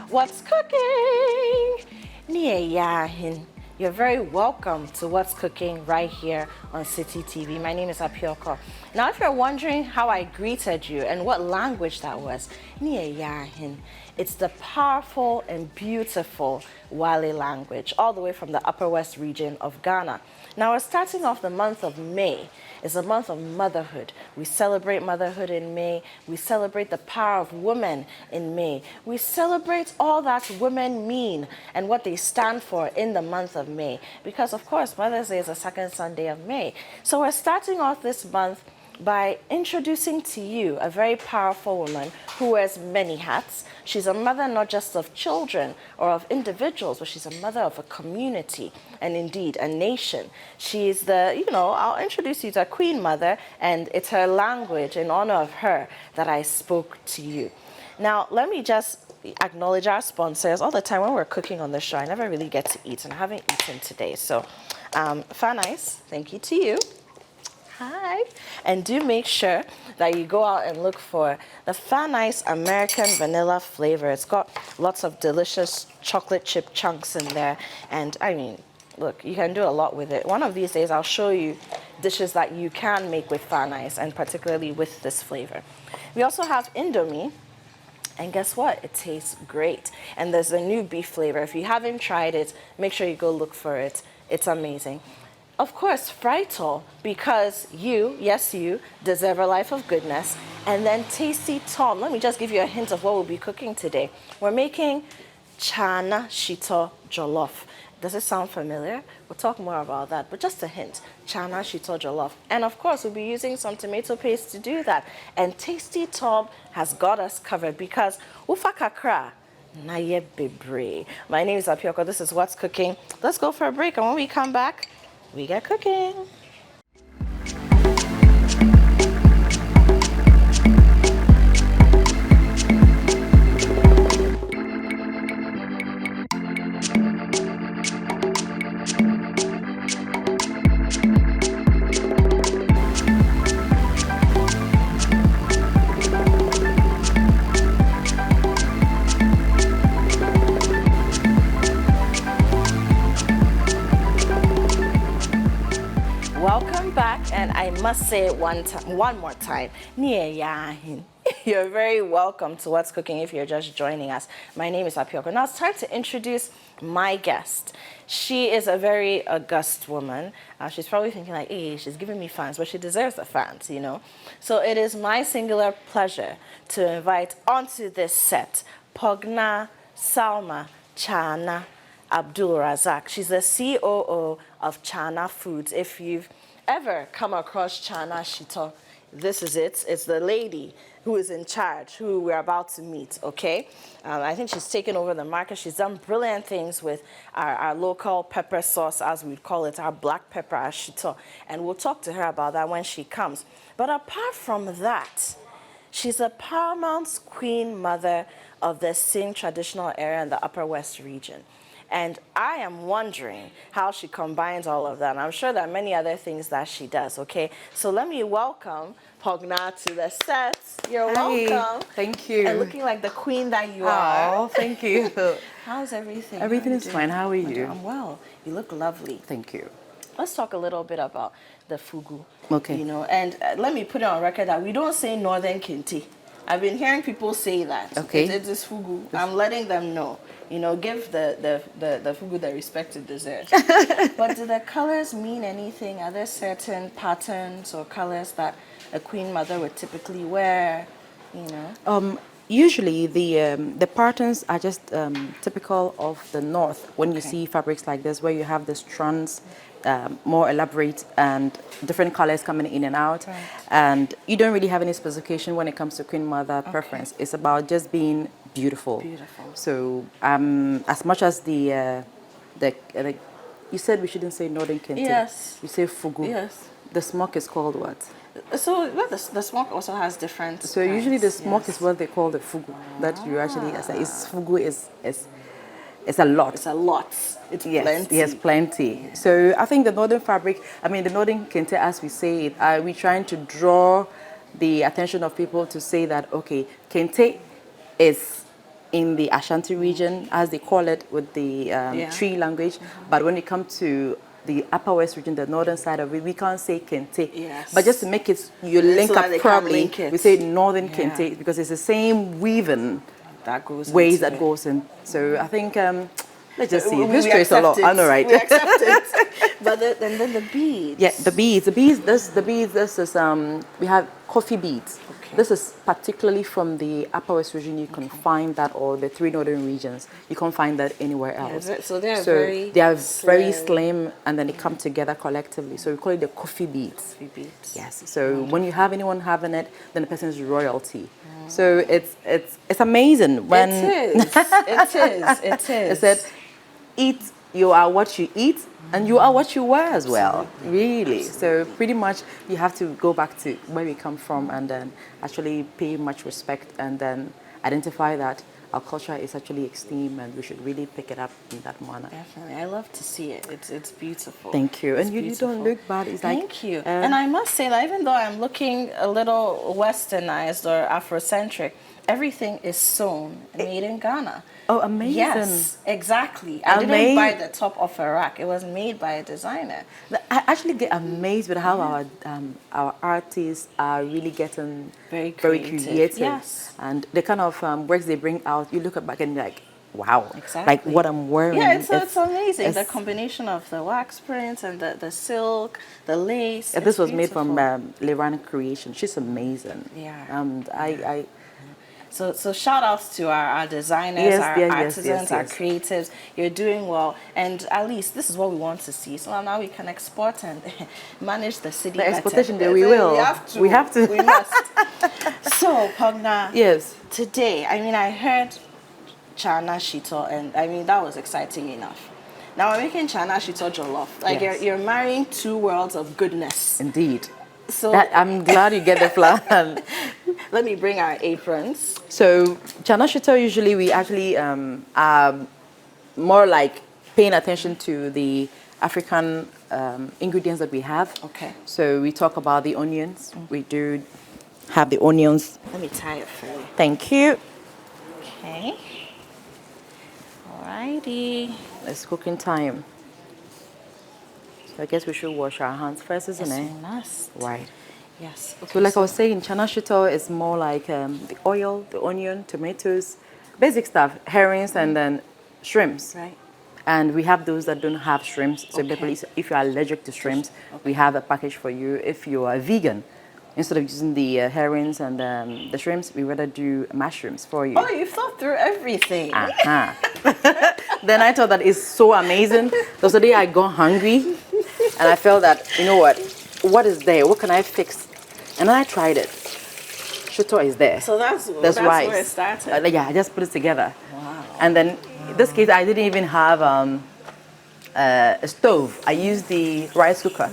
What's cooking? Yahin. You're very welcome to What's Cooking right here on Citi TV. My name is Apioko. Now, if you're wondering how I greeted you and what language that was, Yahin. It's the powerful and beautiful Wale language, all the way from the Upper West region of Ghana. Now, we're starting off the month of May. It's a month of motherhood. We celebrate motherhood in May. We celebrate the power of women in May. We celebrate all that women mean and what they stand for in the month of May. Because, of course, Mother's Day is the second Sunday of May. So we're starting off this month by introducing to you a very powerful woman who wears many hats. She's a mother not just of children or of individuals, but she's a mother of a community and indeed a nation. She's I'll introduce you to a Queen Mother, and it's her language in honor of her that I spoke to you. Now, let me just acknowledge our sponsors. All the time when we're cooking on the show, I never really get to eat, and I haven't eaten today. So, Fanice, thank you to you. Hi. And do make sure that you go out and look for the Fanice American Vanilla flavor. It's got lots of delicious chocolate chip chunks in there. And I mean, look, you can do a lot with it. One of these days, I'll show you dishes that you can make with Fanice, and particularly with this flavor. We also have Indomie. And guess what? It tastes great. And there's a new beef flavor. If you haven't tried it, make sure you go look for it. It's amazing. Of course, Frito, because you deserve a life of goodness. And then Tasty Tom. Let me just give you a hint of what we'll be cooking today. We're making Chaana shito jollof. Does it sound familiar? We'll talk more about that, but just a hint. Chaana shito jollof. And of course, we'll be using some tomato paste to do that. And Tasty Tom has got us covered because ufa kakra naye bebre. My name is Apioko. This is What's Cooking. Let's go for a break, and when we come back, we get cooking. Welcome back, and I must say it one more time. You're very welcome to What's Cooking if you're just joining us. My name is Apioko. Now it's time to introduce my guest. She is a very august woman. She's probably thinking like, hey, she's giving me fans, but she deserves the fans, you know. So it is my singular pleasure to invite onto this set Pognaa, Salma, Chaana, Abdul-Razak. She's the COO of Chaana Foods. If you've ever come across Chaana Shito, this is it. It's the lady who is in charge, who we're about to meet, okay? I think she's taken over the market. She's done brilliant things with our local pepper sauce, as we'd call it, our black pepper, our shito. And we'll talk to her about that when she comes. But apart from that, she's a paramount queen mother of the same traditional area in the Upper West region. And I am wondering how she combines all of that. And I'm sure there are many other things that she does, okay? So let me welcome Pognaa to the set. You're welcome. Thank you. And looking like the queen that you are. Oh, thank you. How's everything? Everything is fine. How are you? I'm well. You look lovely. Thank you. Let's talk a little bit about the fugu. Okay. You know, and let me put it on record that we don't say northern kente. I've been hearing people say that. Okay. It is fugu. I'm letting them know. You know, give the fugu the respect it deserves. But do the colors mean anything? Are there certain patterns or colors that a queen mother would typically wear? You know. Usually the patterns are just typical of the north. When you see fabrics like this, where you have the strands, more elaborate and different colors coming in and out, and you don't really have any specification when it comes to queen mother preference. It's about just being beautiful. So as much as the you said we shouldn't say northern kente. Yes. You say fugu. Yes. The smoke is called what? So the smoke also has different. So usually the smoke is what they call the fugu. That you actually fugu is a lot. It's a lot. It's plenty. Yes, plenty. So I think the northern fabric, the northern kente, as we say it, we're trying to draw the attention of people to say that, okay, kente is in the Ashanti region, as they call it with the Tree language. But when it comes to the Upper West region, the northern side of it, we can't say Kente. Yes. But just to make it, you link So that up they can properly, link it. we say northern Yeah. Kente because it's the same weaving that goes ways into that it. goes in. So I think, let's just see. We History is a lot. accept it. I know, right? We accept it. But and then the beads. Yeah, the beads. This is, we have coffee beads. Okay. This is particularly from the Upper West region. You can find that, or the 3 northern regions. You can't find that anywhere else. So they are very very slim, and then they come together collectively. So we call it the coffee beads. Coffee beads. Yes. So when you have anyone having it, then the person is royalty. So it's amazing when it is. It is. it said, "Eat. You are what you eat, and you are what you wear as well." Really. So pretty much you have to go back to where we come from, and then actually pay much respect, and then identify that our culture is actually esteemed, and we should really pick it up in that manner. Definitely. I love to see it. It's beautiful. Thank you. It's And you beautiful. don't look bad. It's like, Thank you. And I must say that even though I'm looking a little westernized or Afrocentric, everything is sewn and made in Ghana. oh, amazing. Yes, exactly. I didn't buy Amazing. the top of a rack. It was made by a designer. I actually get amazed with how our artists are really getting Very creative. creative. Yes. And the kind of works they bring out, you look back and you're like, wow, Exactly. like what I'm wearing. Yeah, it's amazing. it's- The combination of the wax prints and the silk, the lace. this it's was made from beautiful. Leran Creation. She's amazing. Yeah. And I So shout outs to our designers, Yes, our yes, yes, artisans, yes, our yes. creatives. You're doing well, and at least this is what we want to see. So now we can export and manage the city. The better. exportation there, we will. We have to. We have to. We must. So Pognaa, yes. today, I mean, I heard Chaana Shito, and I mean that was exciting enough. Now we're making Chaana Shito jollof. Like Yes. you're marrying 2 worlds of goodness. Indeed. So I'm glad you get the plan. let me bring our aprons. So Chaana Shito, usually we actually are more like paying attention to the African ingredients that we have. Okay. So we talk about the onions. We do have the onions. Let me tie it for you. Thank you. Okay. Alrighty. It's cooking time. So I guess we should wash our hands first, isn't Yes, it? we must. Right. Yes. Okay, So like I was saying, Chaana Shito is more like the oil, the onion, tomatoes, basic stuff, herrings, and then shrimps. right. And we have those that don't have shrimps. So Okay. basically, if you are allergic to shrimps, we have a package for you. If you are vegan, instead of using the herrings and the shrimps, we rather do mushrooms for you. Oh, you thought through everything. Uh-huh. Then I thought that is so amazing. There was a day I got hungry, and I felt that, you know what is there? What can I fix? And then I tried it. Shito is there. So that's rice. where it started. Yeah, I just put it together. Wow. And then in this case, I didn't even have a stove. I used the rice cooker,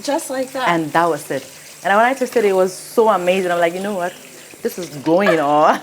Just like that. and that was it. And when I tasted it, it was so amazing. I'm like, you know what? This is going on,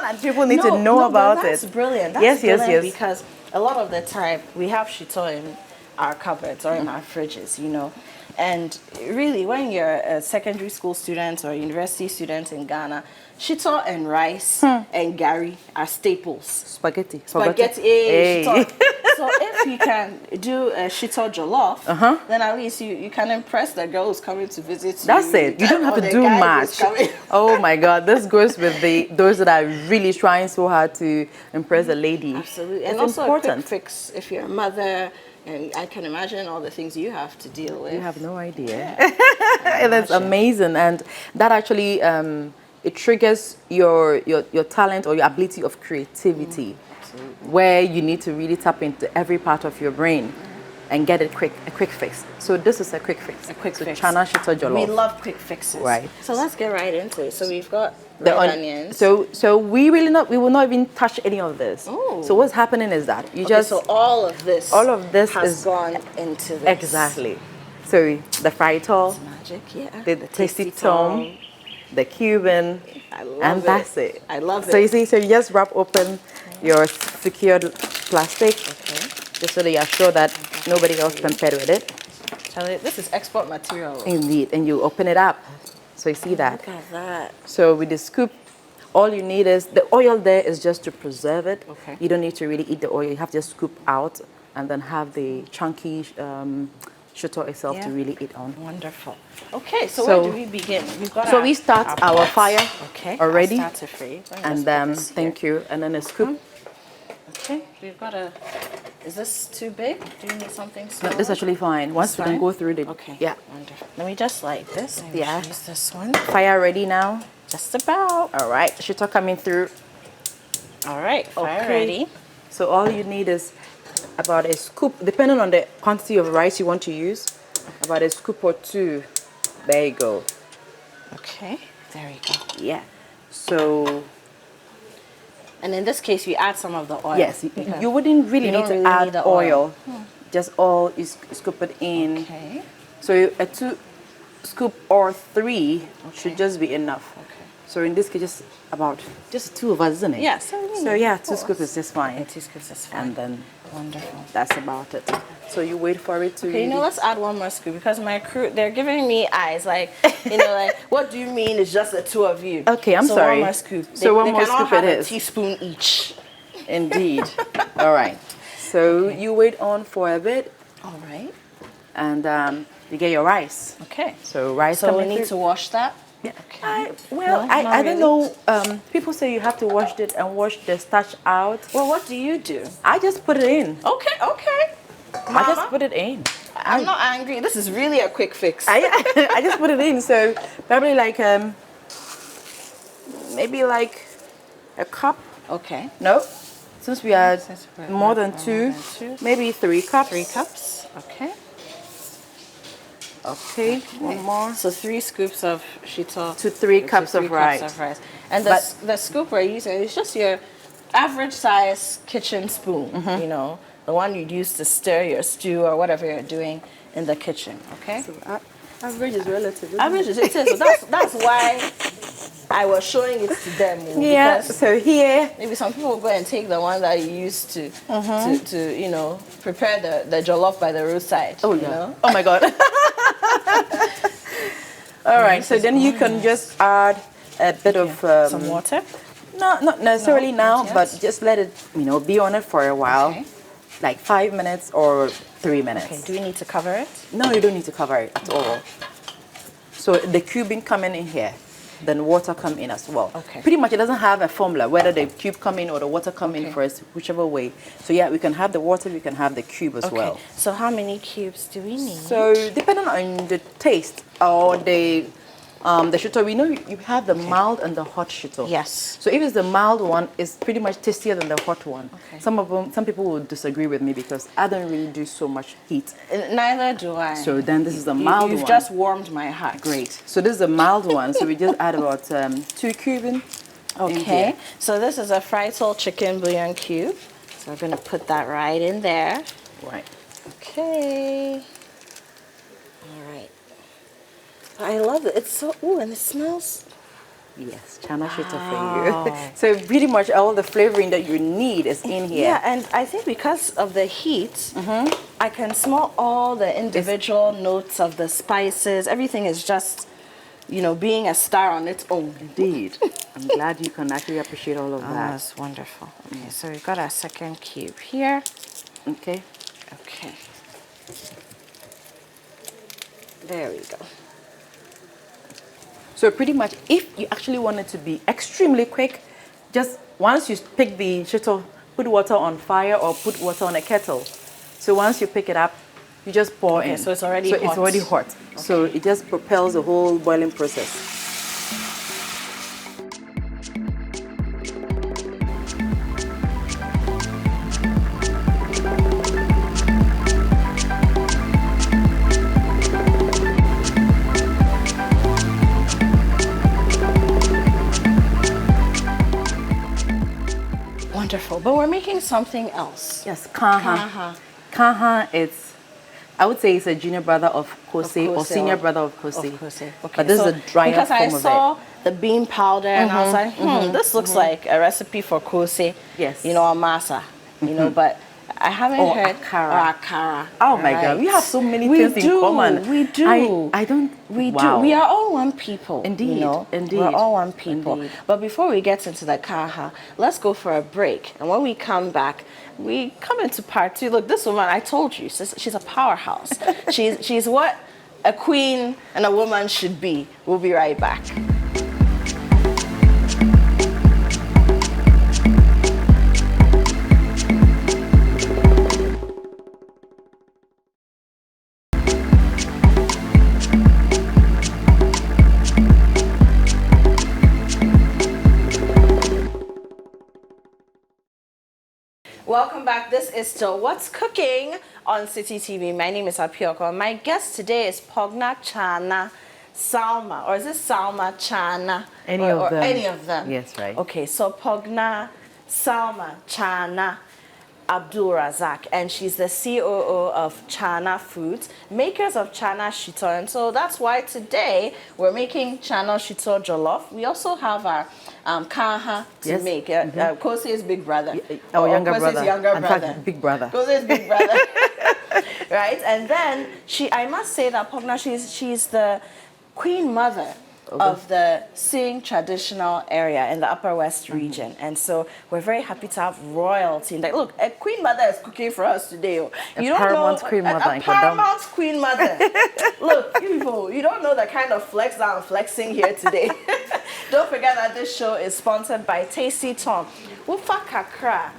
and people need to know about but that's it. brilliant. That's Yes, yes, brilliant yes. Because a lot of the time we have shito in our cupboards or in our fridges, you know. And really, when you're a secondary school student or a university student in Ghana, shito and rice and gari are staples. Spaghetti. Spaghetti, Hey. shito. So if you can do a shito jollof, then at least you can impress the girl who's coming to visit you. That's it. You don't have or to the do guy much. who's coming. Oh my God, this goes with those that are really trying so hard to impress a lady. Absolutely. It's And also important. a quick fix if you're a mother, and I can imagine all the things you have to deal with. You have no idea. That's amazing, and that actually it triggers your talent or your ability of creativity, where you need to really tap into every part of your brain and get a quick fix. So this is a quick fix. A quick fix. Chaana Shito jollof. We love quick fixes. Right. So let's get right into it. So we've got The red on- onions. So we will not even touch any of this. Oh. So what's happening is that you Okay, just so all of this has is gone into this. exactly. So the fritol, Magic, yeah. the tasty tom, the Cuban, I love and it. that's it. I love So it. you see, so you just wrap open your secured plastic, Okay. just so that you are sure that nobody else tampered with it. Tell it, this is export material. Indeed, and you open it up. So you see that. Look at that. So with the scoop, All you need is the oil there is just to preserve it. Okay. You don't need to really eat the oil. You have to just scoop out and then have the chunky shito itself to really eat on. Wonderful. Okay, so where do we begin? We've got So we start our fire already. I'll start it for you. And then, thank you. And then a scoop. Okay, we've got a. Is this too big? Do you need something No, smaller? this is actually fine. Once we can go through the. Okay. Yeah. Wonderful. Let me just light this. Yeah. Use this one. Fire ready now. Just about. All right. Shito coming through. All right. Fire ready. So all you need is about a scoop, depending on the quantity of rice you want to use, about a scoop or two. There you go. Okay. There you go. Yeah. So. And in this case, we add some of the oil. Yes, you wouldn't really need to add the oil. Just all you scoop it in. Okay. So a 2 scoop or 3 should just be enough. Okay. So in this case, just 2 of us, isn't it? Yeah. So yeah, 2 scoops is just fine. 2 scoops is fine. And then wonderful. that's about it. So you wait for it to. Okay, let's add one more scoop because my crew, they're giving me eyes like, like, what do you mean it's just the 2 of you? Okay, I'm sorry. One more scoop. So one more cannot scoop have it a is. teaspoon each. Indeed. All right. So you wait on for a bit. All right. And you get your rice. Okay. So rice. So we need to wash that. Yeah. Okay. I don't know. People say you have to wash it and wash the starch out. Well, what do you do? I just put it in. Okay. I just put it in. I'm not angry. This is really a quick fix. I just put it in. So probably like maybe like a cup. Okay. No, since we are we're more than 2, maybe 3 cups. 3 cups. Okay. Okay. One more. So 3 scoops of shito to 3 cups of rice. And the scoop we're using is just your average size kitchen spoon. The one you'd use to stir your stew or whatever you're doing in the kitchen. Okay. So, average is relative. Average is it is. So that's why I was showing it to them. Yeah. So here, maybe some people will go and take the one that you used to prepare the jollof by the roadside. Oh yeah. Oh my God. All right. So then you can just add a bit of some water. No, not necessarily now, but just let it be on it for a while. Okay. Like 5 minutes or 3 minutes. Okay, do we need to cover it? No, you don't need to cover it at all. So the cubing coming in here, then water come in as well. Okay. Pretty much it doesn't have a formula, whether the cube come in or the water come in first, whichever way. So yeah, we can have the water, we can have the cube as well. So how many cubes do we need? So depending on the taste or the shito, we know you have the mild and the hot shito. Yes. So if it's the mild one, it's pretty much tastier than the hot one. Okay. Some people will disagree with me because I don't really do so much heat. Neither do I. So then this is the mild one. You've just warmed my heart. Great. So this is the mild one. So we just add about 2 cubing. Okay. So this is a fried sole chicken bouillon cube. So we're going to put that right in there. Right. Okay. All right. I love it. It's so, and it smells. Yes, Chaana shito for you. So pretty much all the flavoring that you need is in here. Yeah, and I think because of the heat, I can smell all the individual notes of the spices. Everything is just, being a star on its own. Indeed. I'm glad you can actually appreciate all of that. That's wonderful. Okay, so we've got our second cube here. Okay. Okay. There we go. So pretty much, if you actually want it to be extremely quick, just once you pick the shito, put water on fire or put water on a kettle. So once you pick it up, you just pour in. So it's already hot. It's already hot. Okay. So it just propels the whole boiling process. Wonderful, but we're making something else. Yes, kaha. Kaha, I would say it's a junior brother of kose or senior brother of kose. Okay. But this is a drier because form of it. I saw the bean powder and I was like, this looks like a recipe for kose. Yes. Or masa. But I haven't Or heard akara. or akara. Oh my God, we have so many things in common. We do. I don't. We Wow. do. We are all one people. Indeed. You know? Indeed. We're all one people. Indeed. But before we get into the kaha, let's go for a break. And when we come back, we come into part 2. Look, this woman, I told you, she's a powerhouse. she's what a queen and a woman should be. We'll be right back. Welcome back. This is still What's Cooking on Citi TV. My name is Apioko. My guest today is Pognaa, Chaana, Salma, or is it Salma, Chaana? Any of them. Any of them. Yes, right. Okay, so Pognaa, Salma, Chaana, Abdul-Razak, and she's the COO of Chaana Foods, makers of Chaana Shito. And so that's why today we're making Chaana Shito jollof. We also have our kaha to make. Kose's big brother. Our younger Kose's brother. younger In brother. fact, big brother. Kose's big brother. Right? And then I must say that Pognaa, she's the queen mother of the Sing traditional area in the Upper West region. And so we're very happy to have royalty. Like, look, a queen mother is cooking for us today. You don't paramount know, queen mother. a paramount queen mother. Look, you people, you don't know the kind of flex that I'm flexing here today. Don't forget that this show is sponsored by Tasty Tom. Wufa kakra.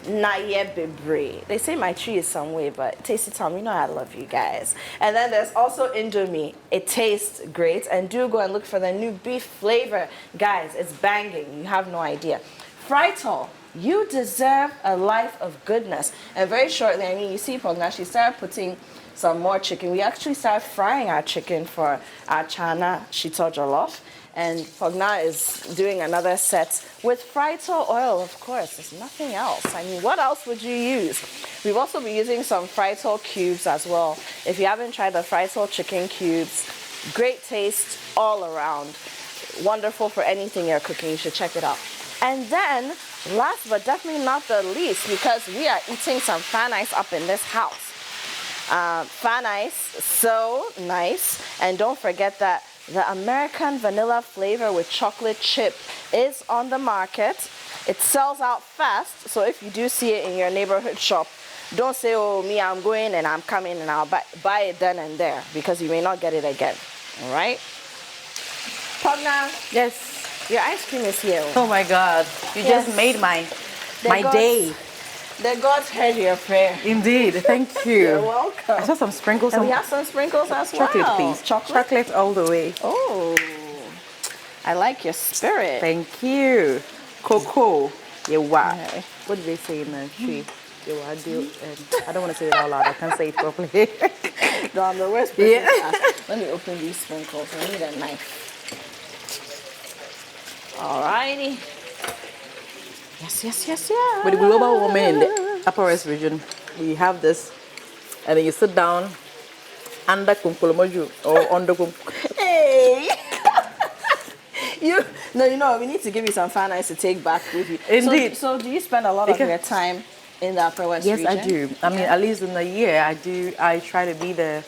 Naye bebre. They say my tree is some way, but Tasty Tom, you know I love you guys. And then there's also Indomie. It tastes great, and do go and look for the new beef flavor. Guys, it's banging. You have no idea. Frytol, you deserve a life of goodness. And very shortly, I mean, you see Pognaa, she started putting some more chicken. We actually started frying our chicken for our Chaana Shito jollof. And Pognaa is doing another set with Frytol oil, of course. There's nothing else. I mean, what else would you use? We've also been using some Frytol cubes as well. If you haven't tried the Frytol chicken cubes, great taste all around. Wonderful for anything you're cooking. You should check it out. And then, last but definitely not the least, because we are eating some fan ice up in this house. Fan ice, so nice. And don't forget that the American vanilla flavor with chocolate chip is on the market. It sells out fast, so if you do see it in your neighborhood shop, don't say, oh, me, I'm going and I'm coming and I'll buy it then and there, because you may not get it again. All right? Pognaa, Yes. your ice cream is here. Oh my God. You just made my day. The gods heard your prayer. Indeed. Thank you. You're welcome. I saw some sprinkles. And we have some sprinkles as chocolate, well. Please. Chocolate? Chocolate all the way. Oh, I like your spirit. Thank you. Cocoa. Yeah, wow. Okay. What do they say in the tree? I don't want to say it out loud. I can't say it properly. No, I'm the worst person to ask. Let me open these sprinkles. I need a knife. Alrighty. Yes. With the global woman in the Upper West region, we have this, and then you sit down under kunkolomoju or under Hey! You know, we need to give you some fan ice to take back with you. Indeed. So do you spend a lot of your time in the Upper West region? Yes, I do. I mean, at least in a year, I try to be there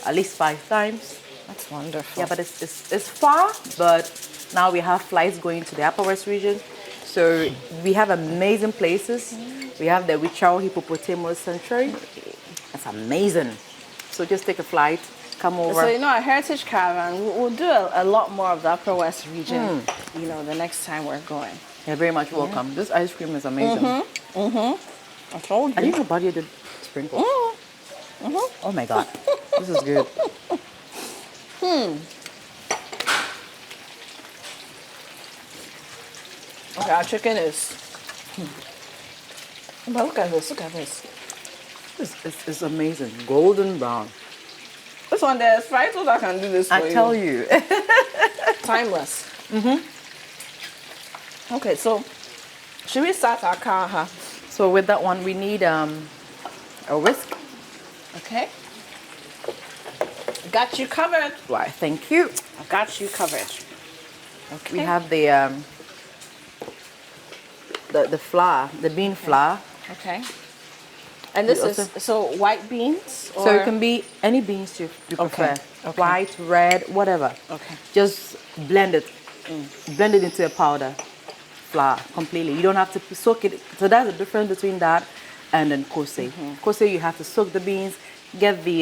at least 5 times. That's wonderful. Yeah, but it's far, but now we have flights going to the Upper West region. So we have amazing places. We have the Wichao Hippopotamus Sanctuary. That's amazing. So just take a flight, come over. So, a heritage caravan, we'll do a lot more of the Upper West region, the next time we're going. You're very much welcome. This ice cream is amazing. I told you. I didn't know Buddy did sprinkles. Oh my God. This is good. Okay, our chicken is... But look at this. It's amazing. Golden brown. This one there is fried so that can do this for you. I tell you. Timeless. Okay, so should we start our kaha? So with that one, we need a whisk. Okay. Got you covered. Why, thank you. I got you covered. Okay. We have the flour, the bean flour. Okay. And this is so white beans? Or? So it can be any beans you prefer. Okay. White, red, whatever. Okay. Just blend it. Blend it into a powder flour completely. You don't have to soak it. So that's the difference between that and then kose. Kose, you have to soak the beans, get the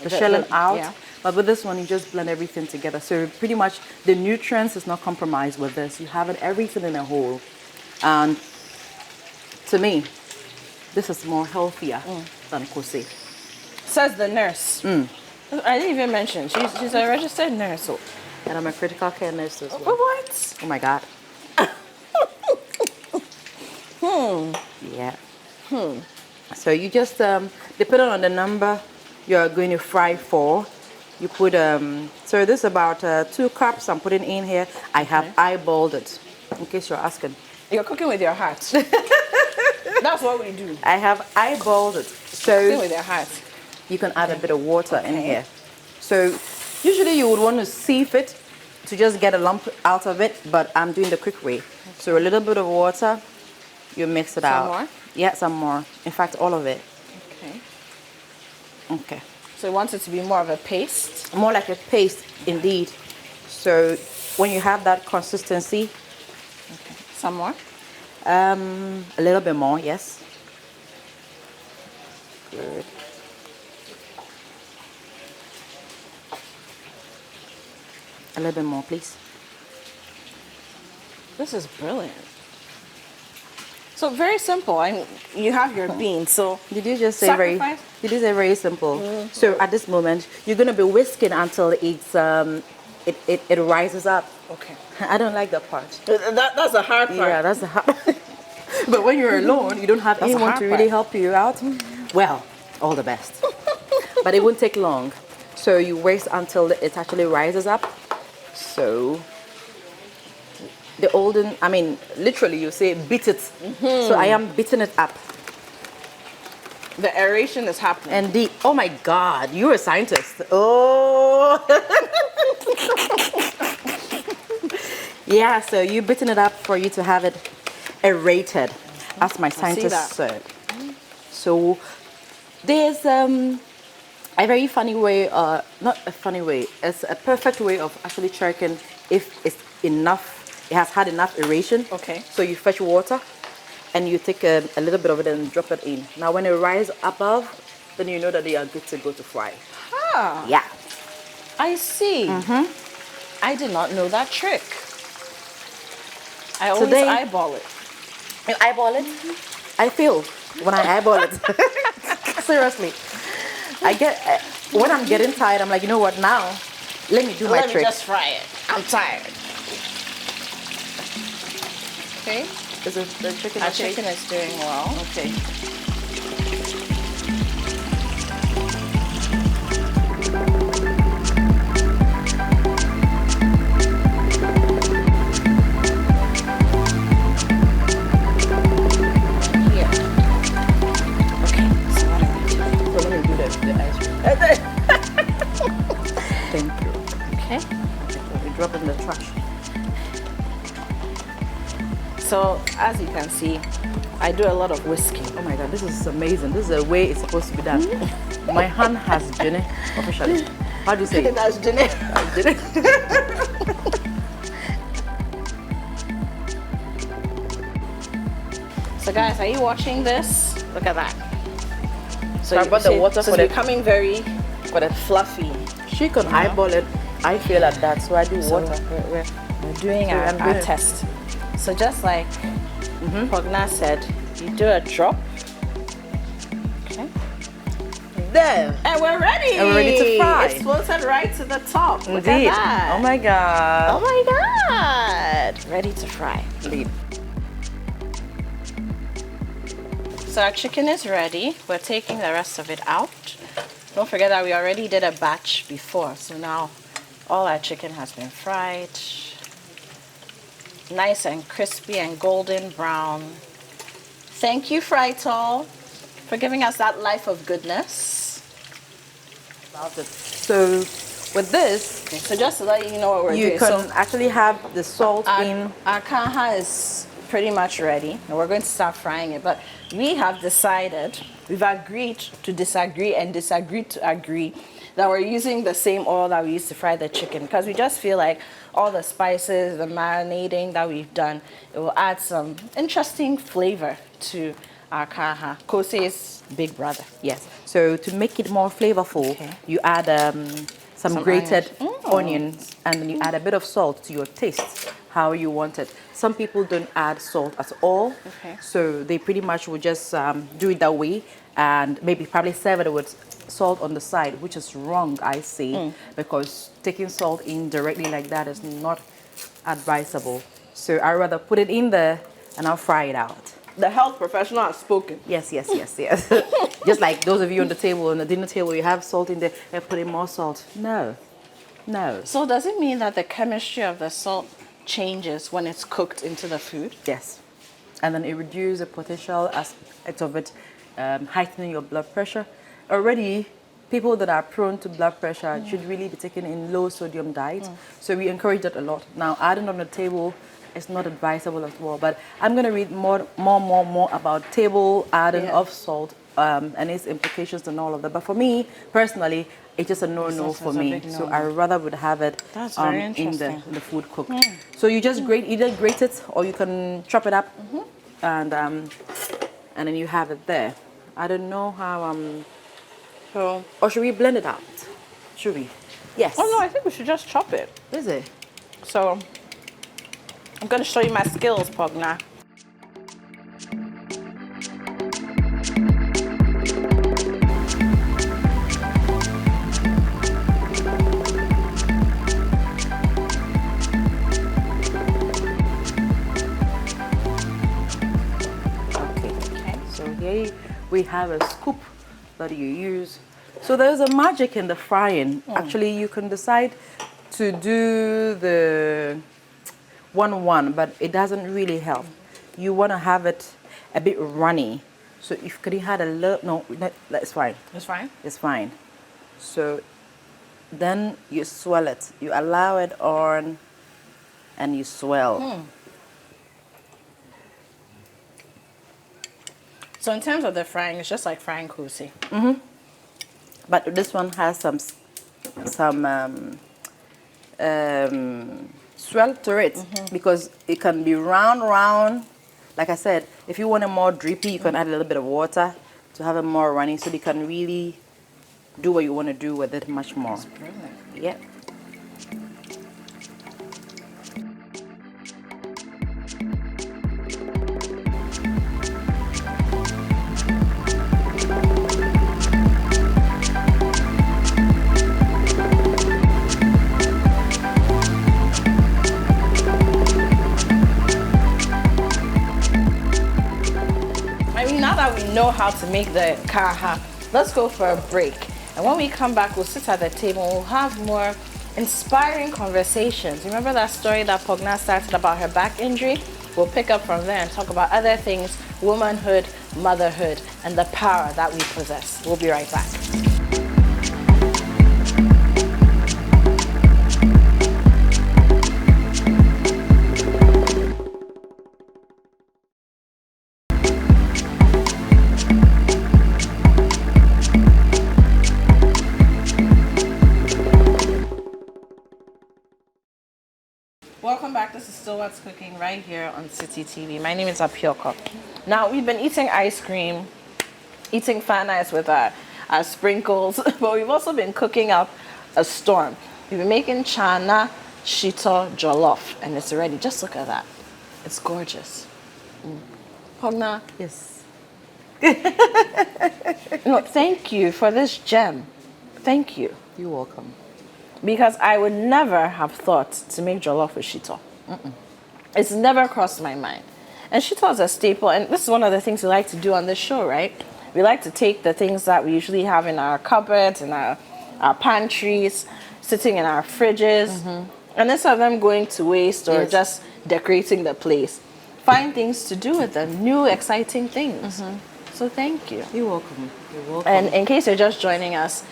shelling out. Yeah. But with this one, you just blend everything together. So pretty much the nutrients is not compromised with this. You have it everything in a whole. And to me, this is more healthier than kose. Says the nurse. I didn't even mention. She's a registered nurse. So. And I'm a critical care nurse as well. What? Oh my God. Yeah. So you just, depending on the number you're going to fry for, you put, so this is about 2 cups I'm putting in here. I have eyeballed it, in case you're asking. You're cooking with your heart. That's what we do. I have eyeballed it. So Cooking with your heart. you can add a bit of water in here. So usually you would want to sieve it to just get a lump out of it, but I'm doing the quick way. So a little bit of water, you mix it out. Some more? Yeah, some more. In fact, all of it. Okay. Okay. So you want it to be more of a paste? More like a paste, indeed. So when you have that consistency, Some more? a little bit more, yes. Good. A little bit more, please. This is brilliant. So very simple. You have your beans. So Did you just say very? Sacrifice? Did you say very simple? So at this moment, you're gonna be whisking until it's it rises up. okay. I don't like that part. That's the hard part. Yeah, that's the hard. But when you're alone, you don't have That's the anyone hard to really part. help you out. Well, all the best. But it won't take long. So you wait until it actually rises up. So the olden, I mean, literally you say beat it. So I am beating it up. The aeration is happening. And oh my God, you're a scientist. Oh. Yeah, so you're beating it up for you to have it aerated, as my scientist said. So there's a very funny way, not a funny way, it's a perfect way of actually checking if it's enough, it has had enough aeration. Okay. So you fetch water and you take a little bit of it and drop it in. Now when it rises above, then you know that they are good to go to fry. Ah, Yeah. I see. I did not know that trick. I always Today- eyeball it. You eyeball it? I feel when I eyeball it. Seriously. I get, when I'm getting tired, I'm like, you know what, now, let me do my Let me trick. just fry it. I'm tired. Okay. Is it the chicken Our okay? chicken is doing well. Okay. Here. Okay. So what do we do? So let me do the ice cream. Thank you. Okay. We drop it in the trash. So as you can see, I do a lot of whisking. Oh my God, this is amazing. This is the way it's supposed to be done. My hand has been officially. How do you say it? That's Jeanette. So guys, are you watching this? Look at that. So I brought the water so for it's the- becoming very fluffy. She can eyeball it. I feel like that, so I do So water. we're doing So our, I'm our doing- test. So just like Pognaa said, you do a drop. Okay. There. And we're ready. And we're ready to fry. It's floated right to the top. Look Indeed. at that. Oh my God. Oh my God. Ready to fry. Indeed. So our chicken is ready. We're taking the rest of it out. Don't forget that we already did a batch before. So now all our chicken has been fried. Nice and crispy and golden brown. Thank you, Frytol, for giving us that life of goodness. About it. So with this, Okay, so just to let you know what we're you doing. can So actually have the salt in. our kaha is pretty much ready, and we're going to start frying it. But we have decided we've agreed to disagree and disagreed to agree that we're using the same oil that we used to fry the chicken, because we just feel like all the spices, the marinating that we've done, it will add some interesting flavor to our kaha, Kose's big brother. Yes. So to make it more flavorful, Okay. you add some grated onions. onions, and then you add a bit of salt to your taste, how you want it. Some people don't add salt at all, Okay. so they pretty much will just do it that way, and maybe probably serve it with salt on the side, which is wrong, I say, because taking salt in directly like that is not advisable. So I rather put it in there and I'll fry it out. The health professional has spoken. Yes, yes, yes, yes. Just like those of you on the table, on the dinner table, you have salt in there, and put in more salt. No, no. So does it mean that the chemistry of the salt changes when it's cooked into the food? Yes. And then it reduces the potential aspect of it, heightening your blood pressure. Already, people that are prone to blood pressure should really be taken in low sodium diet. So we encourage that a lot. Now, adding on the table is not advisable as well. But I'm going to read more about table adding of salt and its implications and all of that. But for me, personally, it's just a no-no for me. So I rather would have it in the food cooked. So you just either grate it or you can chop it up and then you have it there. I don't know how or should we blend it out? Should we? Yes. Oh no, I think we should just chop it. Is it? So I'm going to show you my skills, Pognaa. Okay. So here we have a scoop that you use. So there's a magic in the frying. Actually, you can decide to do the 1-1, but it doesn't really help. You want to have it a bit runny. So if you had a little, no, that's fine. It's fine? It's fine. So then you swell it. You allow it on and you swell. So in terms of the frying, it's just like frying kose. But this one has some swell to it because it can be round. Like I said, if you want it more drippy, you can add a little bit of water to have it more runny so you can really do what you want to do with it much more. Yeah. Know how to make the kaha. Let's go for a break. And when we come back, we'll sit at the table and we'll have more inspiring conversations. Remember that story that Pognaa started about her back injury? We'll pick up from there and talk about other things, womanhood, motherhood, and the power that we possess. We'll be right back. Welcome back. This is Still What's Cooking right here on Citi TV. My name is Apioco. Now, we've been eating ice cream, eating fan ice with our sprinkles, but we've also been cooking up a storm. We've been making Chaana shito jollof, and it's ready. Just look at that. It's gorgeous. Pognaa. Yes. No, thank you for this gem. Thank you. You're welcome. Because I would never have thought to make jollof with shito. It's never crossed my mind. And shito is a staple, and this is one of the things we like to do on this show, right? We like to take the things that we usually have in our cupboards, in our pantries, sitting in our fridges, and instead of them going to waste or just decorating the place, find things to do with them, new exciting things. So thank you. You're welcome. You're welcome. And in case you're just joining us,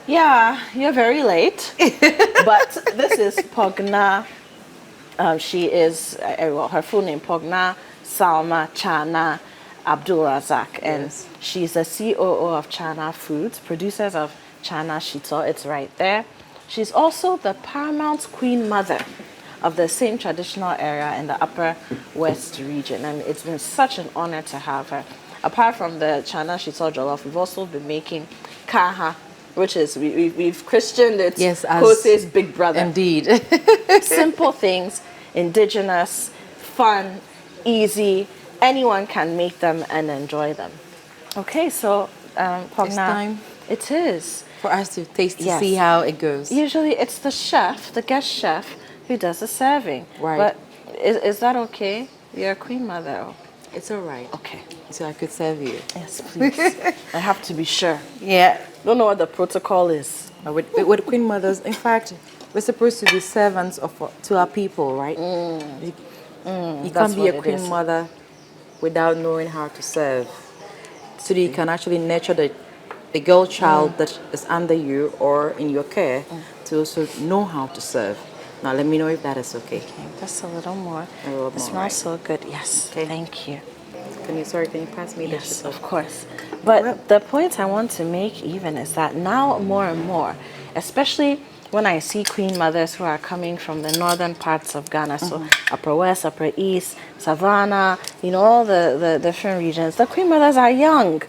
yeah, you're very late, but this is Pognaa. She is, well, her full name, Pognaa Salma Chaana. Abdul-Razak, and Yes. she's the COO of Chaana Foods, producers of Chaana Shito. It's right there. She's also the paramount queen mother of the same traditional area in the Upper West region, and it's been such an honor to have her. Apart from the Chana Shito Jollof, we've also been making Kaha, which is, we've christened it Yes, as Kose's big brother. indeed. Simple things, indigenous, fun, easy. Anyone can make them and enjoy them. Okay, so Pognaa, time. it is. For us to taste to Yes. see how it goes. Usually it's the chef, the guest chef, who does the serving. Right. But is that okay? You're a queen mother. It's all right. Okay. So I could serve you. Yes, please. I have to be sure. Yeah. Don't know what the protocol is. With queen mothers, in fact, we're supposed to be servants to our people, right? You That's can't be what a it queen is. mother without knowing how to serve. So that you can actually nurture the girl child that is under you or in your care to also know how to serve. Now, let me know if that is okay. Okay, just a little more. A little It more, smells right? so good. Yes. Okay. Thank you. Can you pass me Yes, this? of course. But the point I want to make even is that now more and more, especially when I see queen mothers who are coming from the northern parts of Ghana, so Upper West, Upper East, Savannah, all the different regions, the queen mothers are young.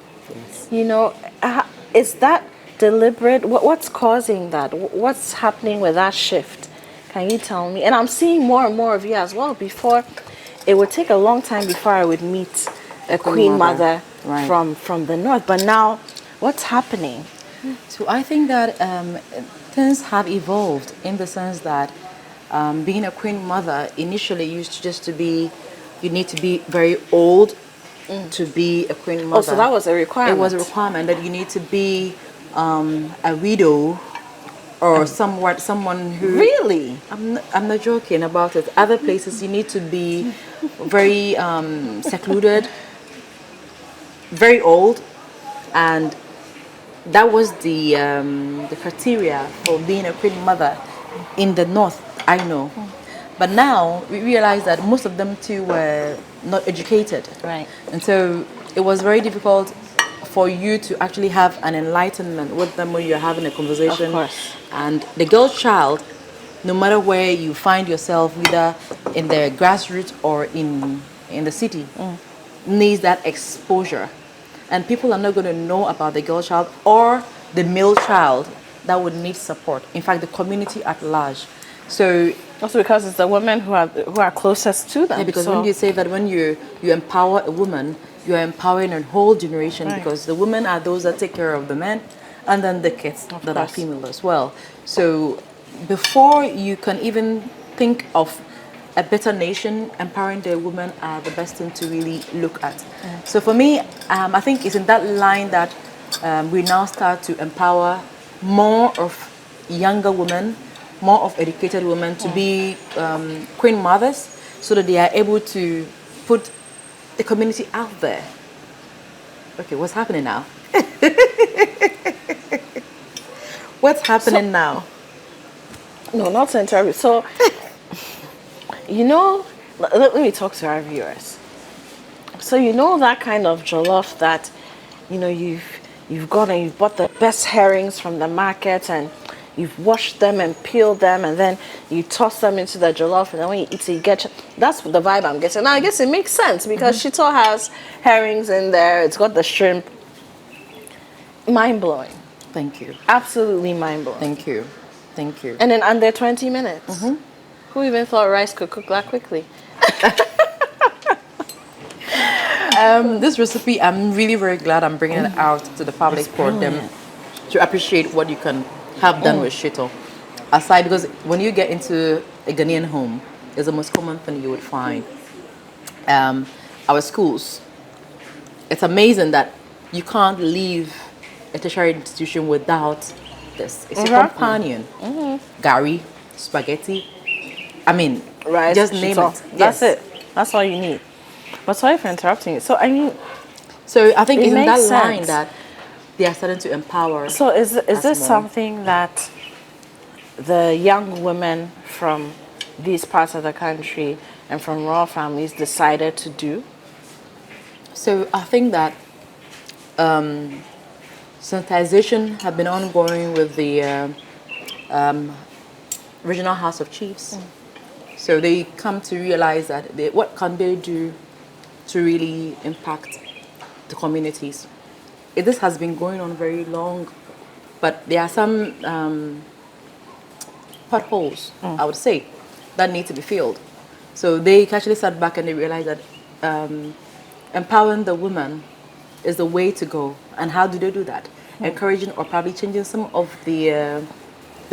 Yes. Is that deliberate? What's causing that? What's happening with that shift? Can you tell me? And I'm seeing more and more of you as well. Before, it would take a long time before I would meet a queen mother Right. from the north. But now, what's happening? So I think that things have evolved in the sense that being a queen mother initially used to just to be, you need to be very old to be a queen mother. Oh, so that was a requirement. It was a requirement that you need to be a widow or someone who. Really? I'm not joking about it. Other places you need to be very secluded, very old, and that was the criteria for being a queen mother in the north. I know, but now we realize that most of them too were not educated, Right. and so it was very difficult for you to actually have an enlightenment with them when you're having a conversation. Of course. And the girl child, no matter where you find yourself, whether in the grassroots or in the city, needs that exposure. And people are not going to know about the girl child or the male child that would need support. In fact, the community at large. So Also because it's the women who are closest to them. yeah, because so, when you say that when you empower a woman, you are empowering a whole generation, Right. because the women are those that take care of the men and then the kids that are course. female as well. So before you can even think of a better nation, empowering the women are the best thing to really look at. So for me, I think it's in that line that we now start to empower more of younger women, more of educated women to be queen mothers, so that they are able to put the community out there. Okay, what's happening now? What's happening now? No, not to interrupt you. So, let me talk to our viewers. So that kind of jollof that, you've gone and you've bought the best herrings from the market and you've washed them and peeled them and then you toss them into the jollof and then when you eat it, you get, that's the vibe I'm getting. Now I guess it makes sense because Shito has herrings in there. It's got the shrimp. Mind blowing. Thank you. Absolutely mind blowing. Thank you. Thank you. And in under 20 minutes. Who even thought rice could cook that quickly? This recipe, I'm really very glad I'm bringing it out to the public for them to appreciate what you can have done with shito. Aside, because when you get into a Ghanaian home, it's the most common thing you would find. Our schools, it's amazing that you can't leave a tertiary institution without this. It's a companion. Gari, spaghetti. I mean, Rice, just name shito. it. That's Yes. it. That's all you need. But sorry for interrupting you. So So I think It it's in that makes line sense. that they are starting to empower. So is this more. something that the young women from these parts of the country and from rural families decided to do? So I think that sensitization have been ongoing with the regional House of Chiefs. So they come to realize that what can they do to really impact the communities. This has been going on very long, but there are some potholes, I would say, that need to be filled. So they actually sat back and they realized that empowering the woman is the way to go. And how do they do that? Encouraging or probably changing some of the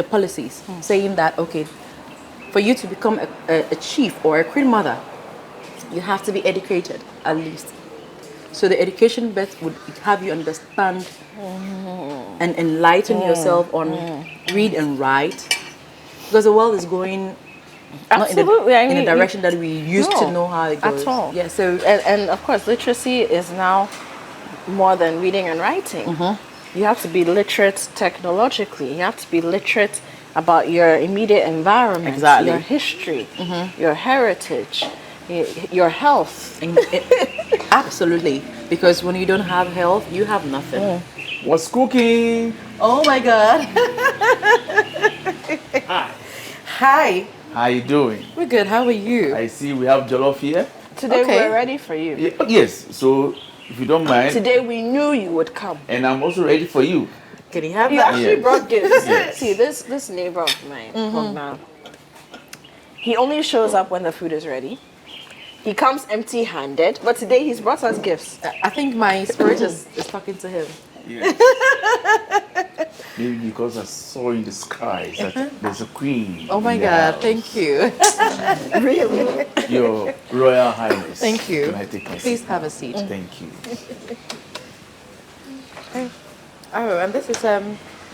policies, saying that, okay, for you to become a chief or a queen mother, you have to be educated at least. So the education bit would have you understand and enlighten yourself on read and write, because the world is going not Absolutely. in the direction that we used to know how it goes. At all. Yeah. So and of course, literacy is now more than reading and writing. You have to be literate technologically. You have to be literate about your immediate environment, Exactly. your history, your heritage, your health. absolutely, because when you don't have health, you have nothing. What's cooking? Oh my God. Hi. Hi. How you doing? We're good. How are you? I see we have jollof here. Today Okay. we're ready for you. Yes, so if you don't mind, Today we knew you would come. and I'm also ready for you. Can you have You that? actually Yes. brought gifts. Yes. See, this neighbor of mine, Pognaa, he only shows up when the food is ready. He comes empty-handed, but today he's brought us gifts. I think my spirit is talking to him. Yes. Maybe because I saw in the skies that there's a queen. Oh my in the God. house. Thank you. Really? Your Royal Highness. Thank you. Can I take my Please seat? have a seat. Thank you. Oh, and this is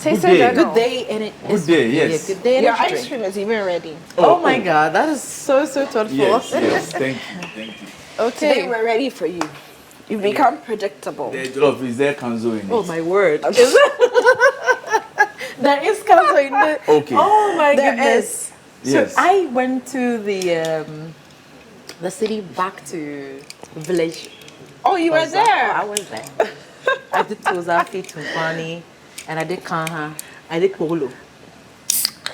Taste Good day. it, good day, and it Good is day, yes. yeah, good day and Your it's ice drink. cream is even ready. Oh my God, that is so thoughtful. Yes, yes. Thank you. Thank you. Today Okay. we're ready for you. You've become predictable. The jollof, is there kanzo in it? Oh my word. There is cancer in the. Okay. Oh my There goodness. Yes. So I went to the city back to village. Oh, you were there. I was there. I did Tozafi, Tumpani, and I did Kanha. I did Polo.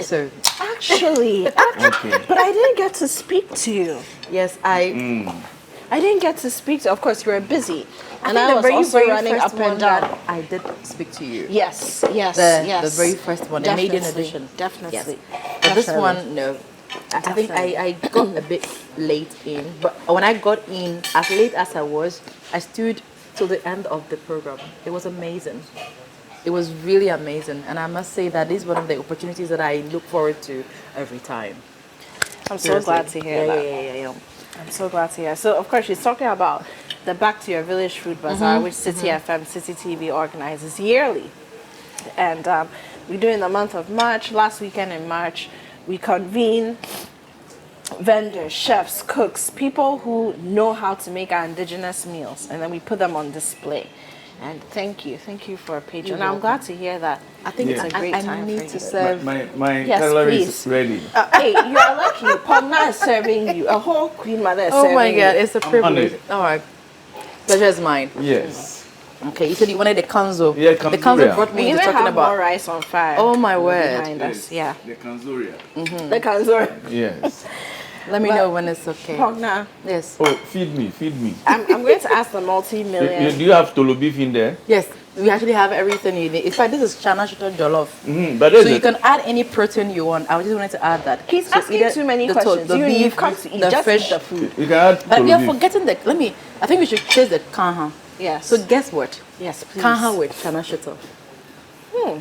So Actually, Okay. but I didn't get to speak to you. yes, I didn't get to speak to. Of course, you were busy, and I think was the very, also very running first up one and down. that I did speak to you. Yes, yes, The yes. very first one, the maiden Definitely, edition. Definitely. Yes. But this one, no. I think I got a bit late in, but when I got in, as late as I was, I stood till the end of the program. It was amazing. It was really amazing, and I must say that this is one of the opportunities that I look forward to every time. I'm so glad to hear that. Yeah. I'm so glad to hear. So, of course, she's talking about the Back to Your Village Food Bazaar, which Citi FM, Citi TV organizes yearly. And we do in the month of March. Last weekend in March, we convene vendors, chefs, cooks, people who know how to make our indigenous meals, and then we put them on display. And thank you for patron. And I'm glad to hear that. I think Yeah. it's a great I time need for to you. serve. My Yes, cutlery is please. ready. Hey, you are lucky. Pognaa is serving you. A whole queen mother is Oh serving my God, you. it's a privilege. honored. All right, pleasure is mine. Yes. Okay, you said you wanted the kanzo. Yeah, The kanzo, kanzo yeah. brought We me even to talking have more about. rice on fire. Oh my word. Behind us, yeah. The kanzoria. The kanzor. Yes. Let me But- know when it's okay. Pognaa, Yes. Oh, feed me, feed me. I'm going to ask the Do multi-million. you have tolo beef in there? Yes, we actually have everything you need. In fact, this is Chaana chicken jollof. But So you can add any protein you want. I just wanted to add that. He's So asking either too many the questions. the You've beef, come to eat, the just fish. eat the food. You can add But we are tolo beef. forgetting the. I think we should taste the kanha. Yes. So guess what? Yes, please. Kanha with Chaana chicken.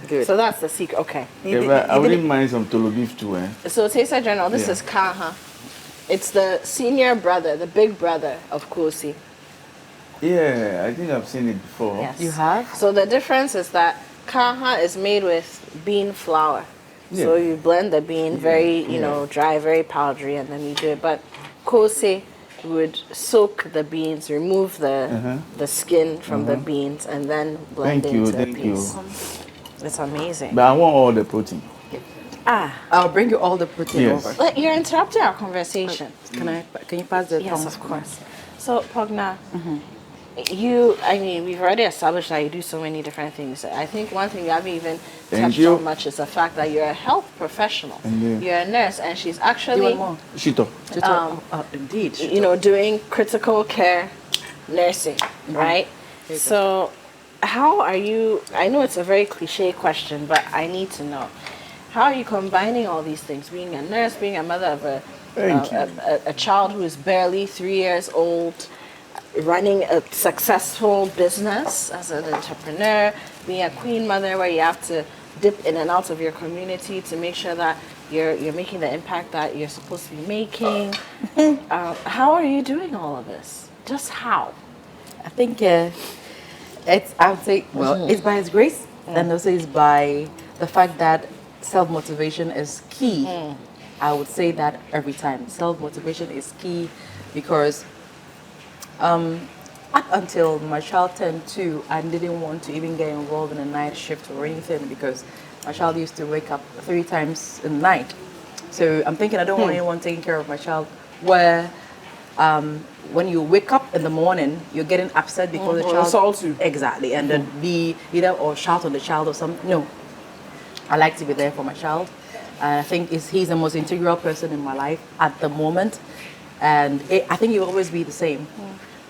Good. So that's the secret. Okay. Yeah, but I wouldn't mind some tolo beef too, eh? So Taster General, this Yeah. is Kaha. It's the senior brother, the big brother of Kosi. Yeah, I think I've seen it before. Yes. You have? So the difference is that Kaha is made with bean flour. So Yeah. you blend the bean very, you know, dry, very powdery, and then you do it. But Kose would soak the beans, remove the skin from the beans, and then blend Thank you, into a thank you. piece. It's amazing. But I want all the protein. I'll bring you all the protein Yes. over. But you're interrupting our conversation. Can you pass the Yes, Thomas? of course. So, Pognaa, I mean, we've already established that you do so many different things. I think one thing you haven't even Thank touched you. on much is the fact that you're a health professional. Indeed. You're a nurse, and she's Do you actually, want more? Shito. Indeed. you know, doing critical care nursing, right? There you go. So, how are you? I know it's a very cliche question, but I need to know. How are you combining all these things? Being a nurse, being a mother of Thank you. a child who is barely 3 years old, running a successful business as an entrepreneur, being a queen mother where you have to dip in and out of your community to make sure that you're making the impact that you're supposed to be making. How are you doing all of this? Just how? I think it's, I would say, well, it's by His grace, and also it's by the fact that self-motivation is key. I would say that every time. Self-motivation is key because up until my child turned 2, I didn't want to even get involved in a night shift or anything because my child used to wake up 3 times in the night. So I'm thinking I don't want anyone taking care of my child where when you wake up in the morning, you're getting upset because the child... assault you. Exactly, and then be either or shout on the child or something. No, I like to be there for my child. I think he's the most integral person in my life at the moment, and I think he'll always be the same.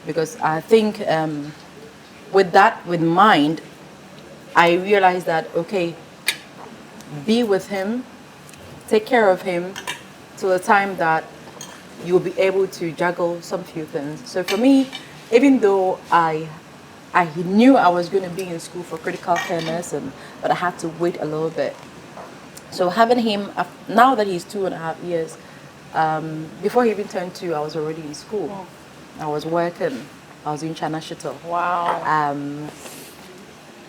Because I think with that with mind, I realized that, okay, be with him, take care of him till the time that you'll be able to juggle some few things. So for me, even though I knew I was going to be in school for critical care nursing, but I had to wait a little bit. So having him, now that he's 2.5 years, before he even turned 2, I was already in school. I was working. I was in Chaana shuttle. Wow.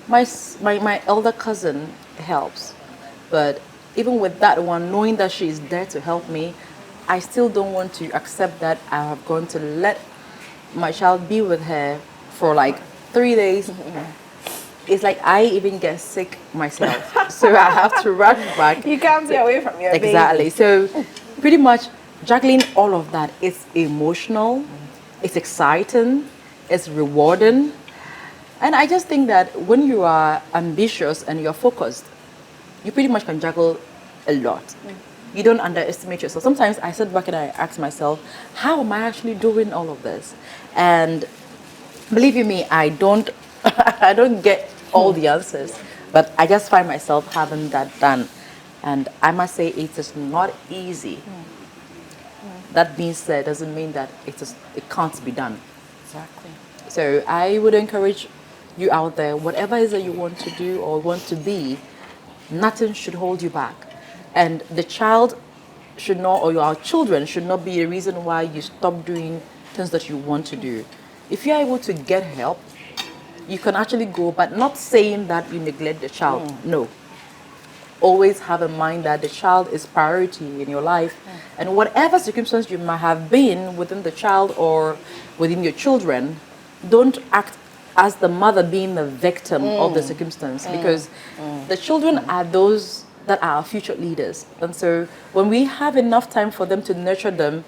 My elder cousin helps, but even with that one, knowing that she is there to help me, I still don't want to accept that I have gone to let my child be with her for like 3 days. It's like I even get sick myself, so I have to rush back. You can't be away from your Exactly. baby. So pretty much juggling all of that, it's emotional, it's exciting, it's rewarding. And I just think that when you are ambitious and you're focused, you pretty much can juggle a lot. You don't underestimate yourself. Sometimes I sit back and I ask myself, how am I actually doing all of this? And believe you me, I don't I don't get all the answers, but I just find myself having that done. And I must say it is not easy. That being said, doesn't mean that it can't be done. Exactly. So I would encourage you out there, whatever it is that you want to do or want to be, nothing should hold you back. And the child should not, or your children should not be a reason why you stop doing things that you want to do. If you're able to get help, you can actually go, but not saying that you neglect the child. No. Always have in mind that the child is priority in your life, and whatever circumstance you might have been within the child or within your children, don't act as the mother being the victim of the circumstance, because the children are those that are our future leaders. And so when we have enough time for them to nurture them,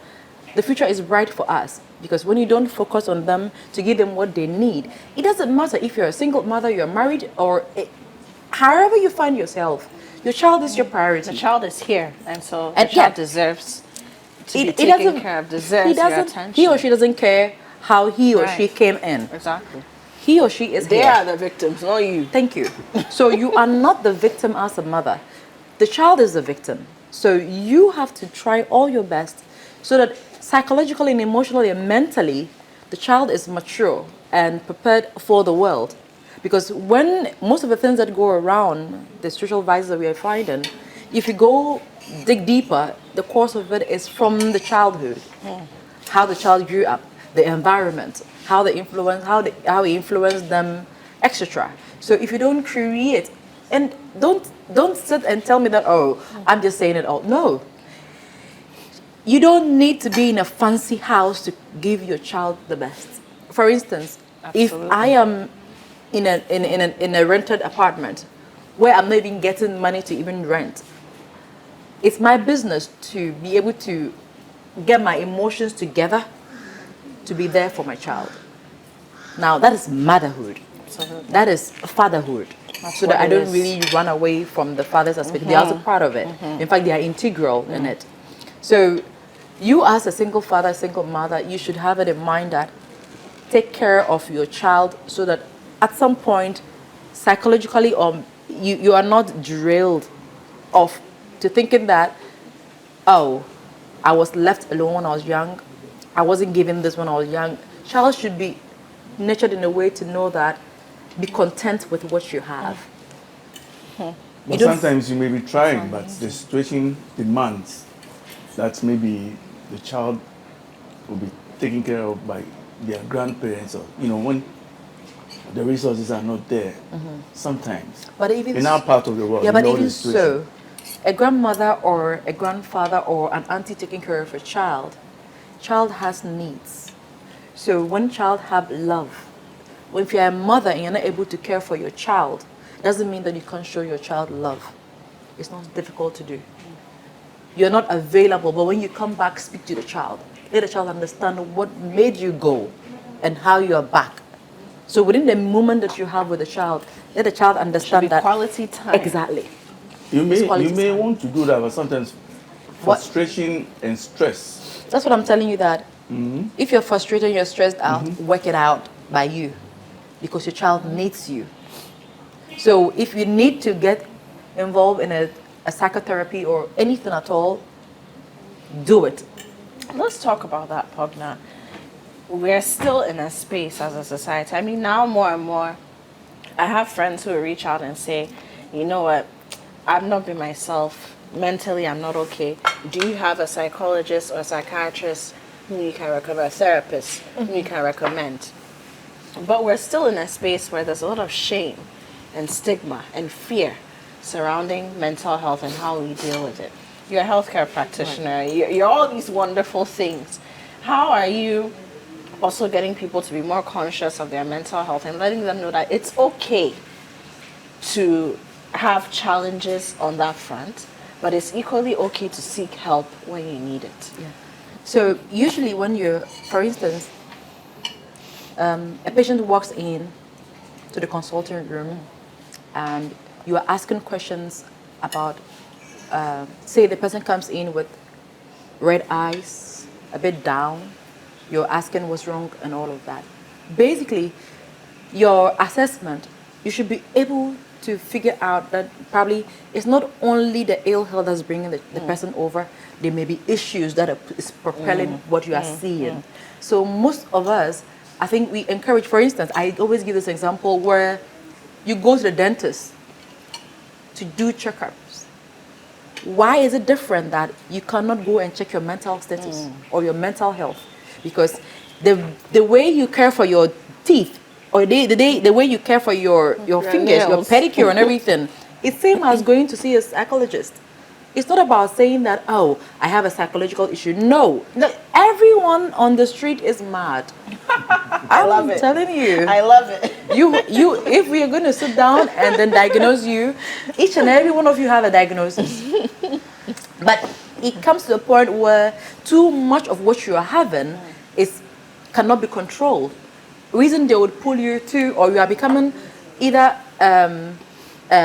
the future is bright for us. Because when you don't focus on them to give them what they need, it doesn't matter if you're a single mother, you're married, or however you find yourself, your child is your priority. The child is here, and so And the child yeah, deserves to It- be it taken doesn't- care of, deserves your attention. he or she doesn't care how he or she Right. came in. Exactly. He or she is They here. are the victims, not you. Thank you. So you are not the victim as a mother. The child is the victim. So you have to try all your best so that psychologically and emotionally and mentally, the child is mature and prepared for the world. Because when most of the things that go around, the social vices that we are finding, if you go dig deeper, the cause of it is from the childhood. How the child grew up, the environment, how he influenced them, etc. So if you don't create, and don't sit and tell me that, oh, I'm just saying it all. No. You don't need to be in a fancy house to give your child the best. For instance, Absolutely. if I am in a rented apartment where I'm not even getting money to even rent, it's my business to be able to get my emotions together to be there for my child. Now that is motherhood. Absolutely. That is fatherhood. That's So that what I it don't is. really run away from the father's aspect. They are also part of it. In fact, they are integral in it. So you as a single father, single mother, you should have it in mind that take care of your child so that at some point, psychologically, or you are not drilled off to thinking that, oh, I was left alone when I was young. I wasn't given this when I was young. Child should be nurtured in a way to know that be content with what you have. You But don't sometimes you may be trying, but the situation demands that maybe the child will be taken care of by their grandparents, or when the resources are not there. Sometimes, But even in our part of the world, yeah, in but all even the situations. so, a grandmother or a grandfather or an auntie taking care of a child has needs. So when child have love, if you're a mother and you're not able to care for your child, doesn't mean that you can't show your child love. It's not difficult to do. You're not available, but when you come back, speak to the child. Let the child understand what made you go and how you're back. So within the moment that you have with the child, let the child Should be understand that quality time. exactly. You It's may quality you may time. want to do that, but sometimes What? frustration and stress. That's what I'm telling you that if you're frustrated and you're stressed out, work it out by you because your child needs you. So if you need to get involved in a psychotherapy or anything at all, do it. Let's talk about that, Pognaa. We're still in a space as a society. I mean, now more and more, I have friends who reach out and say, you know what, I've not been myself. Mentally, I'm not okay. Do you have a psychologist or a psychiatrist who you can recommend, a therapist who you can recommend? But we're still in a space where there's a lot of shame and stigma and fear surrounding mental health and how we deal with it. You're a healthcare practitioner, you're all these wonderful things. How are you also getting people to be more conscious of their mental health and letting them know that it's okay to have challenges on that front, but it's equally okay to seek help when you need it? Yeah. So usually when you're, for instance, a patient walks in to the consulting room and you are asking questions about, say the person comes in with red eyes, a bit down, you're asking what's wrong and all of that. Basically, your assessment, you should be able to figure out that probably it's not only the ill health that's bringing the person over, there may be issues that is propelling what you are seeing. So most of us, I think we encourage, for instance, I always give this example where you go to the dentist to do checkups. Why is it different that you cannot go and check your mental status or your mental health? Because the way you care for your teeth or the way you care for your fingers, your nails. pedicure and everything, it's same as going to see a psychologist. It's not about saying that, oh, I have a psychological issue. No, everyone on the street is mad. I love I'm it. telling you. I love it. If we are going to sit down and then diagnose you, each and every one of you have a diagnosis. But it comes to a point where too much of what you are having cannot be controlled. Reason they would pull you to, or you are becoming either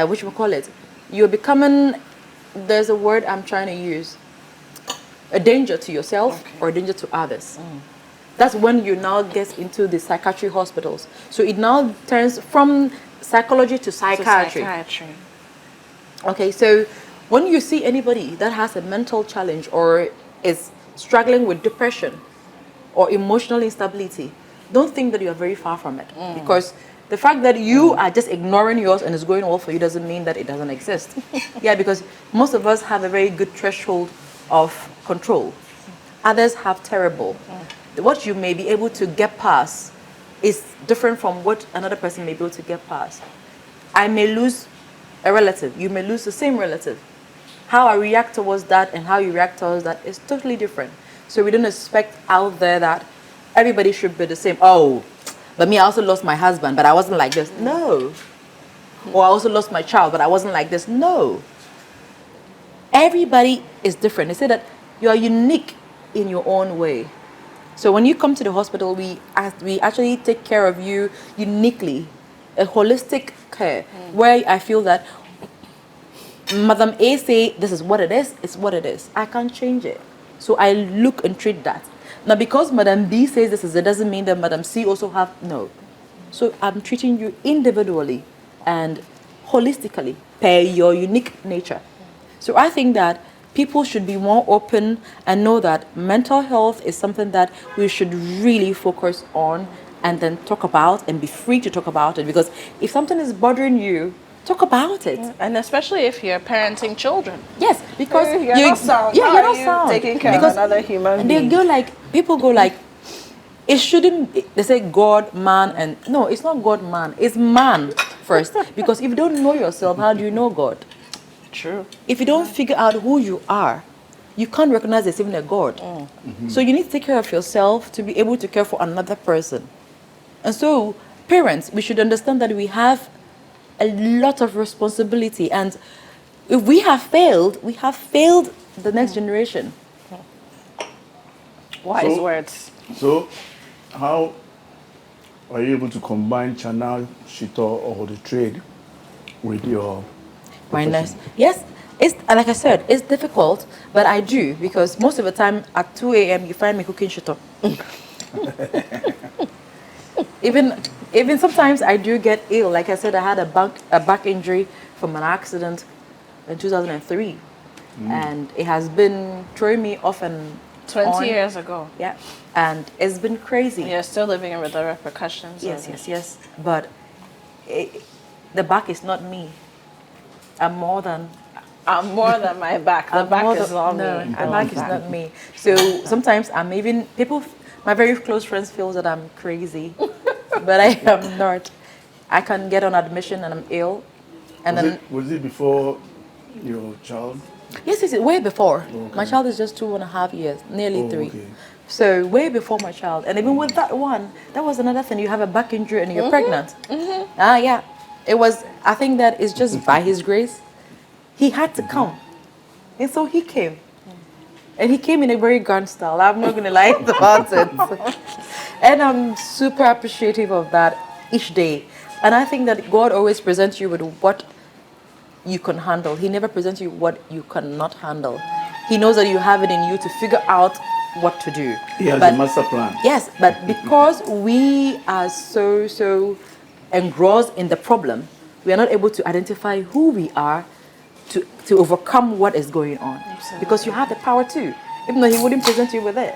which we call it, you're becoming. There's a word I'm trying to use. A danger to yourself or a danger to others. That's when you now get into the psychiatry hospitals. So it now turns from psychology to psychiatry. Okay, so when you see anybody that has a mental challenge or is struggling with depression or emotional instability, don't think that you are very far from it. Because the fact that you are just ignoring yours and it's going well for you doesn't mean that it doesn't exist. Yeah, because most of us have a very good threshold of control. Others have terrible. What you may be able to get past is different from what another person may be able to get past. I may lose a relative. You may lose the same relative. How I react towards that and how you react towards that is totally different. So we don't expect out there that everybody should be the same. Oh, but me, I also lost my husband, but I wasn't like this. No. Or I also lost my child, but I wasn't like this. No. Everybody is different. They say that you are unique in your own way. So when you come to the hospital, we actually take care of you uniquely, a holistic care, where I feel that Madam A say this is what it is, it's what it is. I can't change it. So I look and treat that. Now because Madam B says this is it doesn't mean that Madam C also have no. So I'm treating you individually and holistically per your unique nature. So I think that people should be more open and know that mental health is something that we should really focus on and then talk about and be free to talk about it. Because if something is bothering you, talk about it. And especially if you're parenting children. Yes, because You're not sound. Yeah, How you're are not you sound. taking care Because of another human they being. go like, people go like, it shouldn't, they say God, man, and no, it's not God, man. It's man first. Because if you don't know yourself, how do you know God? True. If you don't figure out who you are, you can't recognize there's even a God. So you need to take care of yourself to be able to care for another person. And so, parents, we should understand that we have a lot of responsibility. And if we have failed the next generation. Wise words. So, how are you able to combine Chaana, Shito, or the trade with your Minus. profession? Yes, it's like I said, it's difficult, but I do because most of the time at 2 a.m. you find me cooking shito. even sometimes I do get ill. Like I said, I had a back injury from an accident in 2003, and it has been throwing me off and 20 on. years ago. Yeah, and it's been crazy. You're still living with the repercussions. Yes, of it. yes. But the back is not me. I'm more than my back. The I'm back more is not no, me. my back is not me. So sometimes I'm even people. My very close friends feel that I'm crazy, but I am not. I can get on admission and I'm ill, and Was it before your child? yes, way before. Okay. My child is just 2.5 years, nearly Oh, 3. okay. So way before my child, and even with that one, that was another thing. You have a back injury and you're pregnant. Yeah, it was. I think that is just by His grace. He had to come, and so He came, and He came in a very grand style. I'm not gonna lie about it, and I'm super appreciative of that each day. And I think that God always presents you with what you can handle. He never presents you what you cannot handle. He knows that you have it in you to figure out what to do. He has But- a master plan. Yes, but because we are so engrossed in the problem, we are not able to identify who we are to overcome what is going on. Because you have the power too, even though He wouldn't present you with it.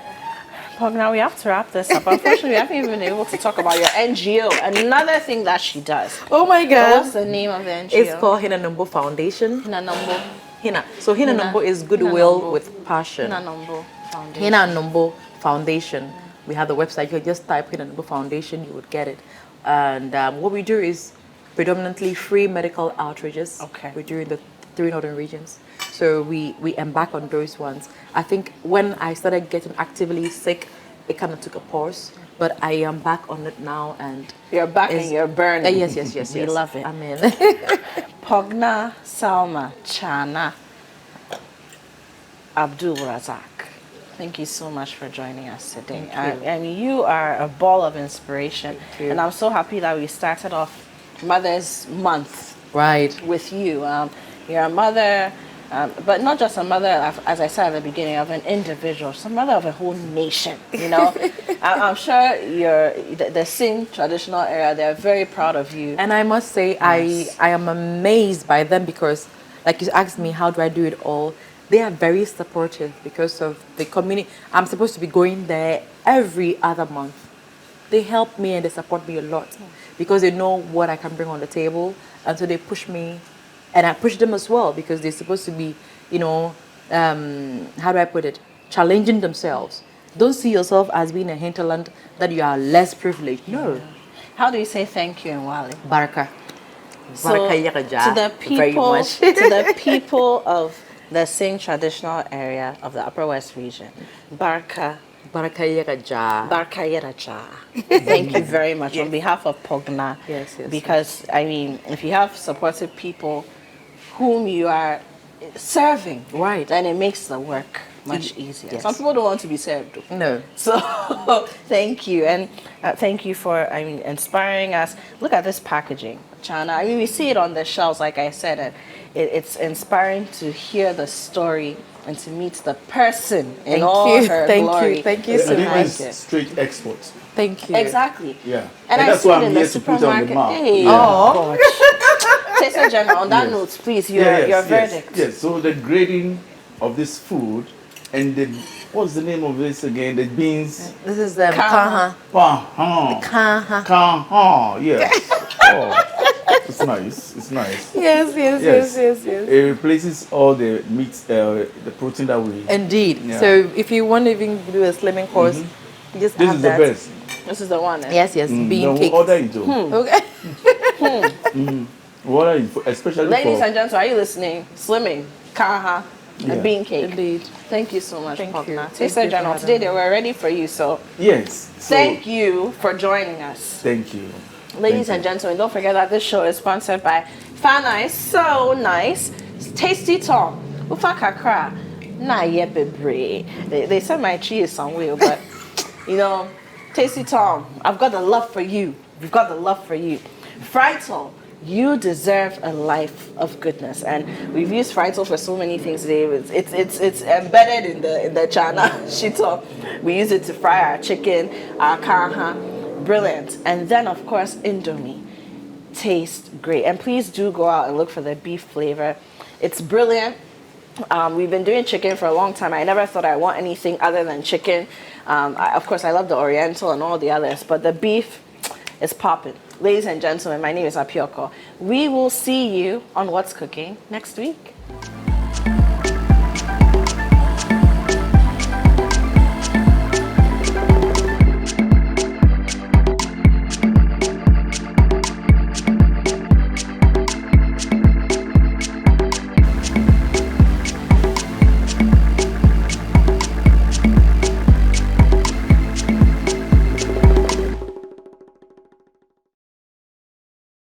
Pognaa, we have to wrap this up. Unfortunately, we haven't even been able to talk about your NGO. Another thing that she does. Oh my So God. what's the name of the NGO? It's called Hina Numbo Foundation. Hinanumbo. Hina. So Hina Hina- Numbo is Hina goodwill Numbo. with passion. Hinanumbo Foundation. Hina Numbo Foundation. We have the website. You can just type Hina Numbo Foundation, you would get it. And what we do is predominantly free medical outreaches. Okay. We do in the 3 northern regions. So we embark on those ones. I think when I started getting actively sick, it kind of took a pause. But I am back on it now, and You're back it's- and you're burning. Yes. We love it. Amen. Pognaa, Salma, Chaana, Abdul-Razak. Thank you so much for joining us today. Thank you. I mean, you are a ball of inspiration. Thank you. And I'm so happy that we started off Mother's Month Right. with you. You're a mother, but not just a mother, as I said at the beginning, of an individual. She's a mother of a whole nation, you know. I'm sure the Singh traditional area, they're very proud of you. And I must say, Yes. I am amazed by them because, like you asked me, how do I do it all? They are very supportive because of the community. I'm supposed to be going there every other month. They help me and they support me a lot because they know what I can bring on the table. And so they push me and I push them as well because they're supposed to be, you know, how do I put it? Challenging themselves. Don't see yourself as being a hinterland that you are less privileged. No. How do you say thank you in Wali? Baraka. So, Baraka Yakaja. to the Very people, much. to the people of the Singh traditional area of the Upper West region, Barka, Baraka Yakaja. Barka Yeracha. Thank you very much on behalf of Pognaa. Yes. Because, I mean, if you have supportive people whom you are serving, Right. then it makes the work much easier. Yes. Some people don't want to be served. No. So thank you, and thank you for inspiring us. Look at this packaging, Chaana. I mean, we see it on the shelves, like I said, and it's inspiring to hear the story and to meet the person in all her glory. Thank you so I think much. it's straight export. Thank you. Exactly. Yeah. And I that's see why it I'm in the here to put it on the supermarket. map. Hey, Yeah. Oh. gosh. Taster General, on that Yes. note, please, your verdict. Yes. So the grading of this food and the what's the name of this again? The beans. This is the Kaha. kaha. Kaha. Kaha. Kaha. Yes. Oh, it's nice. It's nice. Yes. It replaces all the meat, the protein that we. Indeed. Yeah. So if you want to even do a slimming course, you just This have is that. the best. This is the one. Eh? Yes, bean No, cake. order it, Joe. Okay. Order it, especially Ladies for. and gentlemen, are you listening? Slimming, kaha, Yeah. and bean cake. Indeed. Thank you so much, Thank you. Pognaa. Thank Taster you for General, having today me. they were ready for you, so Yes. So, thank you for joining us. Thank you. Ladies Thank and gentlemen, don't forget that this show is sponsored by Fana is so nice. Tasty Tom. Ufa kakra. Na yebebre. They said my tree is somewhere, but you know, Tasty Tom, I've got the love for you. We've got the love for you. Frital, you deserve a life of goodness, and we've used Frital for so many things today. It's embedded in the Chaana shito. We use it to fry our chicken, our kaha. Brilliant. And then of course Indomie. Tastes great. And please do go out and look for the beef flavor. It's brilliant. We've been doing chicken for a long time. I never thought I want anything other than chicken. Of course, I love the Oriental and all the others, but the beef is popping. Ladies and gentlemen, my name is Apioko. We will see you on What's Cooking next week.